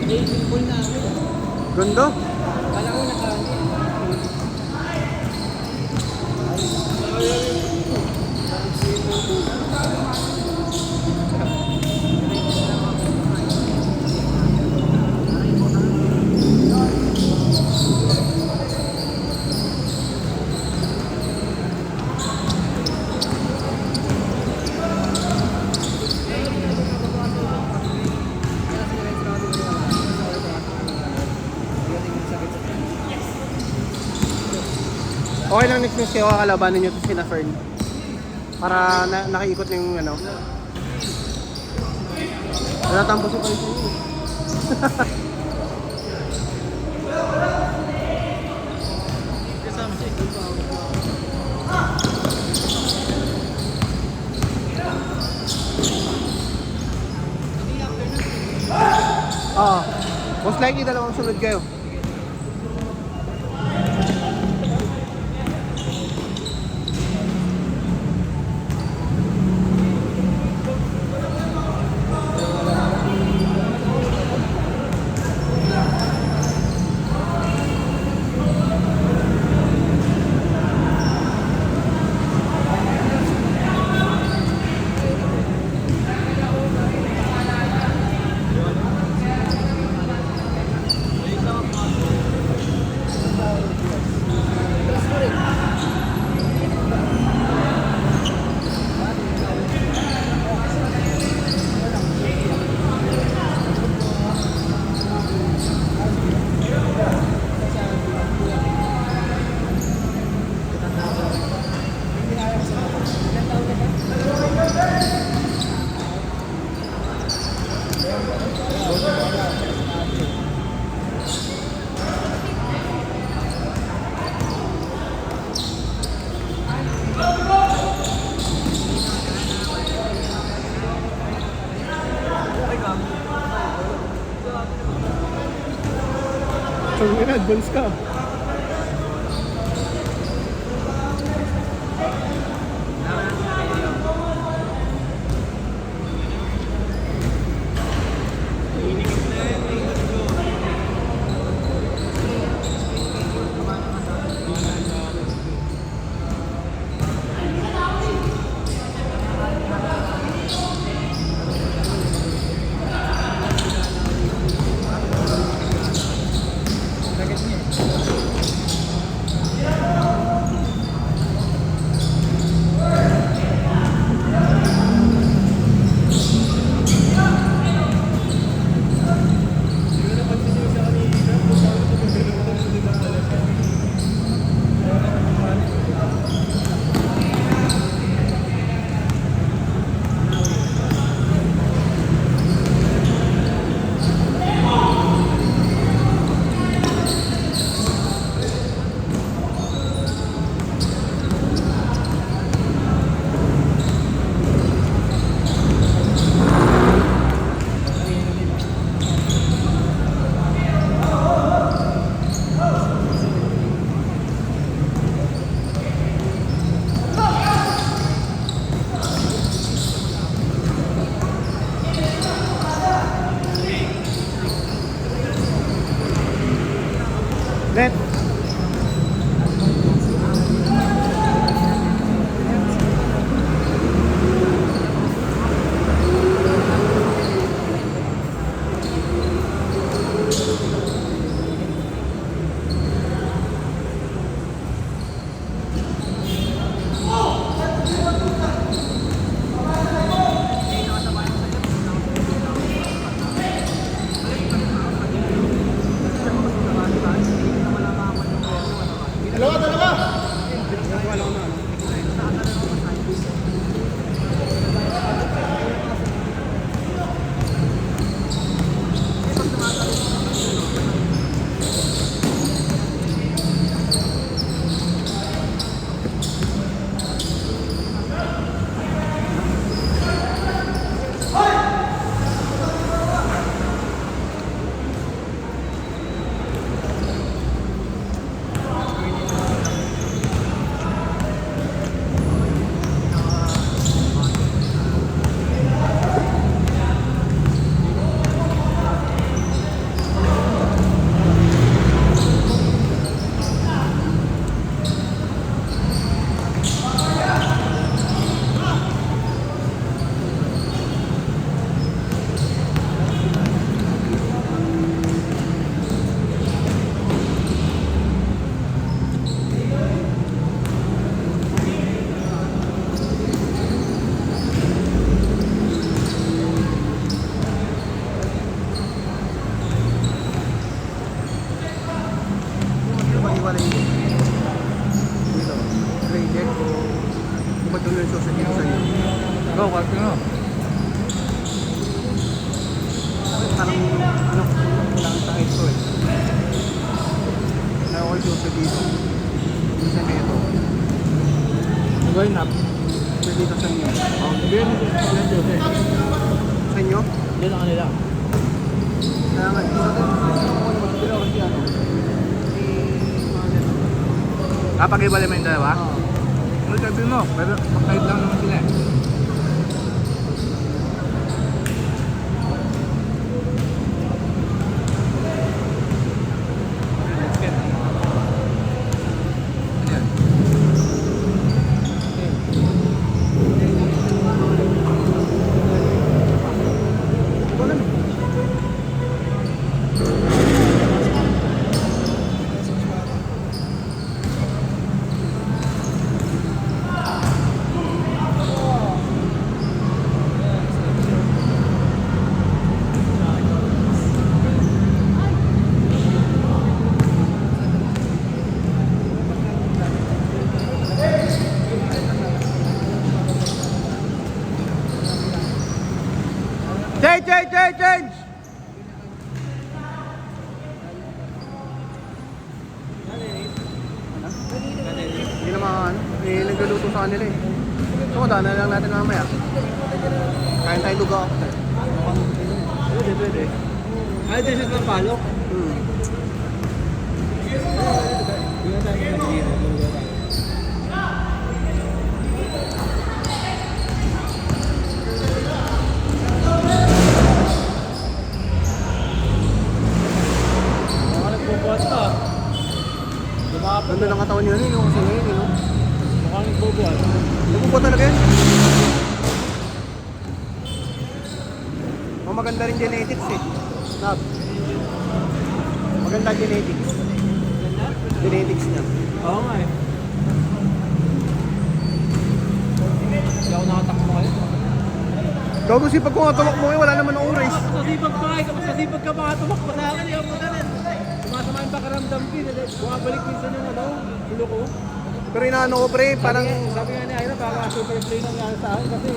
Full na. Ganda. Kala ko nakaano. Okay lang next kayo kakalabanin nyo ito si Fern. Para nakaikot na yung ano. Natatampo si Paris nyo. Oo. Most likely dalawang sunod kayo. So, advance ka. Net. nyo? Yun ang kanila. Kaya nga, isa din. Magbilaw kasi ano. Pag-ibali mo yung dalawa? Oo. Ano sabihin mo? Pero pakahit lang naman sila eh. Ano yan? Ito lang eh. Change! Hindi naman ano, nagluto sa kanila eh. So, daanan na lang natin mamaya. Kain tayo lugaw after. Pwede. Ay, this is ng palok. Hmm. Hindi na tayo mag-gino. Baka nagbubuhat ka. Ganda ng katawan yun eh, no? Kasi ngayon eh, no? Baka nagbubuhat. Nagpupo talaga yan. Oh, maganda rin genetics eh. Nab. Maganda genetics. Genetics niya. Oo nga eh. Hindi ako nakatakbo kayo. Gago sipag ko nga tumak mo eh, wala naman ng oras. Masasipag pa kayo, masasipag ka baka tumakbo sa akin. Hindi ako maganin. Sumasama yung pakiramdam ko. Bumabalik minsan yung ano, ulo ko. Pero inaano ko pre, parang... Sabi nga ni Ira, baka super play nangyari sa akin kasi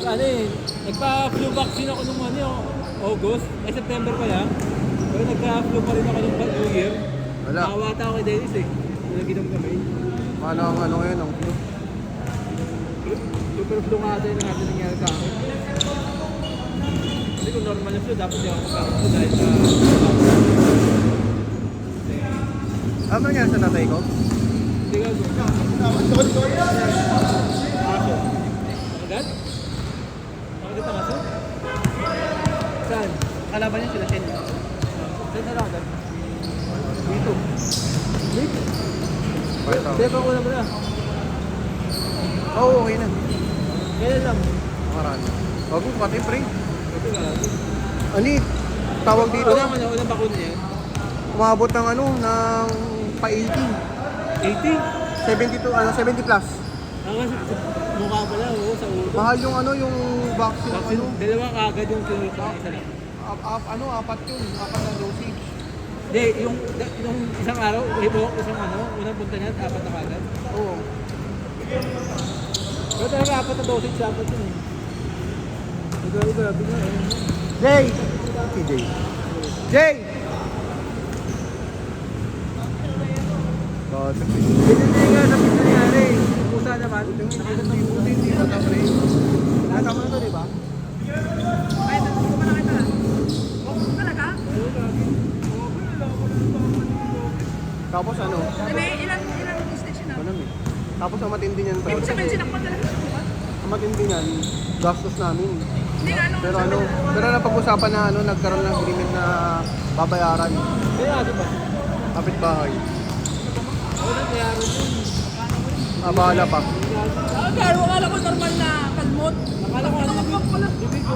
ano eh, nagpa-flu vaccine ako nung ano, August, September pa lang. Pero nagpa-flu pa rin ako nung New Year. Wala. Nakawata ako kay Dennis eh. Nung naginom kami. Ano ang ano ngayon, ang flu. Super flu nga ito yung nangyari sa akin. Hindi kung normal yung flu, dapat hindi ako magkakaroon dahil sa... Ano nangyari sa tatay ko? Hindi ka aso. Agad? Nakagit ang aso? Saan? Kalaban niya sila, Shen. Saan na lang agad? Dito. Dito? Pakita ko. Teka ko na ba na? Oo, okay na. Kailan lang? Marami. Bago, pati pre. Ito nga lang. Ano eh, tawag dito, Unang bakuna niya? umabot ng ano, ng pa 80. 80? 72, 70 plus. Mukha pala, oo, sa ulo. Mahal yung ano, yung vaccine, Vaccine, ano, dalawa kaagad yung tinulog sa isa lang. apat yun, apat na dosage. Hindi, yung isang araw, isang ano, unang punta niya, apat na kaagad. Oo. Pero talaga apat na dosage dapat yun eh. Grabe nga eh. Jay! Si Jay. Jay! God, Hindi nga sa pito nangyari. Pusa naman. hindi ba ito, pre? Nakatama na to, di ba? Ay, hindi ko pa nakita. Oh, talaga? Tapos ano? May ilang stage na? Ano eh. Tapos ang matindi niyan, pre. Ibig sabihin sinakpan talaga sa buwan? Ang matindi niyan, gastos namin. Hindi nga, ano? Pero ano, pero napag-usapan na ano, nagkaroon ng agreement na babayaran. Kaya ano ba? Kapit-bahay. Ako na kaya rin yun. Bahala pa. Pero akala ko normal na kalmot. Akala ko ano Nakapag pala. bibig ko.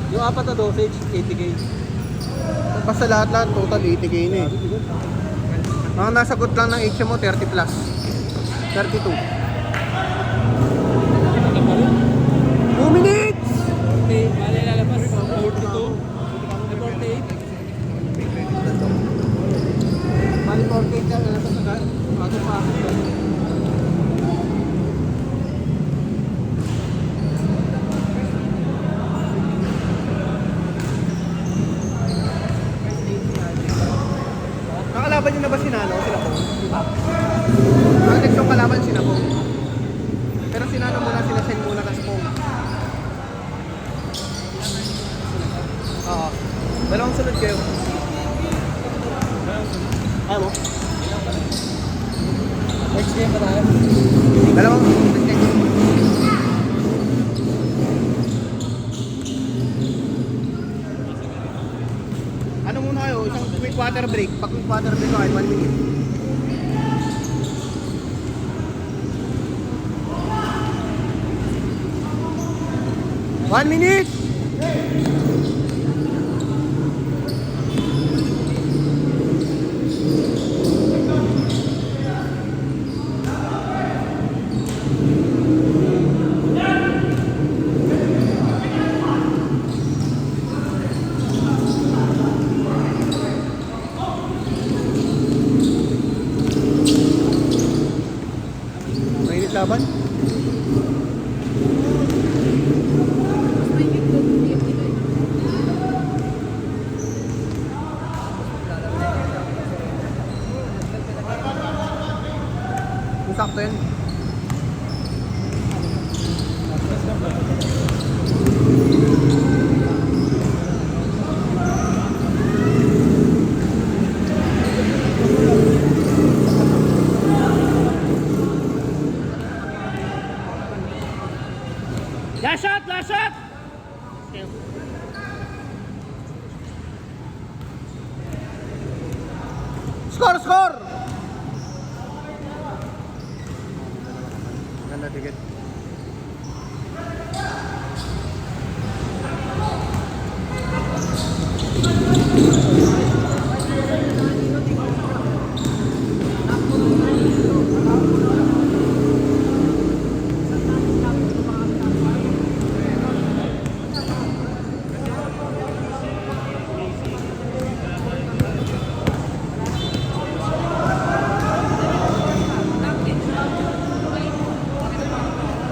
Yung apat na dosage, 80k. Basta lahat-lahat, total 80k na eh. Mga nasagot lang ng HM mo, 30 plus. 32. 2 minutes! Okay, bali lalabas. 42. Ay, 48. Bali 48 ka, lalabas agad. Bago pa ako. Nakalaban nyo na ba si Nano? Sila po? Ang next yung kalaban sila po? Pero sinano muna, sinasend muna kasi po. Oo. Dalawang sunod kayo. Ayaw mo? Next game pa tayo. Dalawang sunod kayo. Ano muna kayo? Isang quick water break. Pag quick water break kayo, 1 minute. One minute! Mainit laban? Kung sakto yan. Last shot! Last shot! Score! Score! Ganda ticket.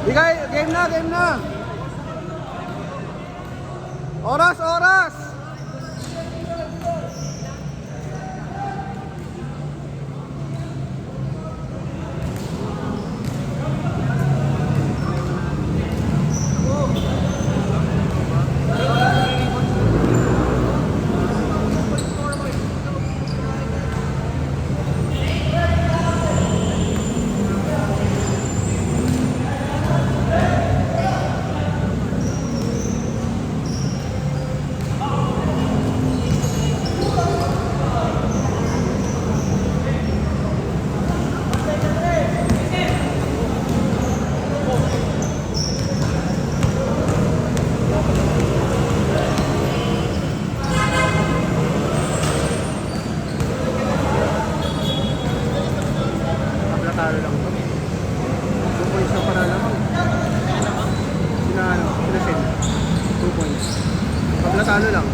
Bigay, game na, game na. Oras, oras. Talo lang to. 2 points na para naman. Sina, sina Shen. 2 points. Pag natalo lang.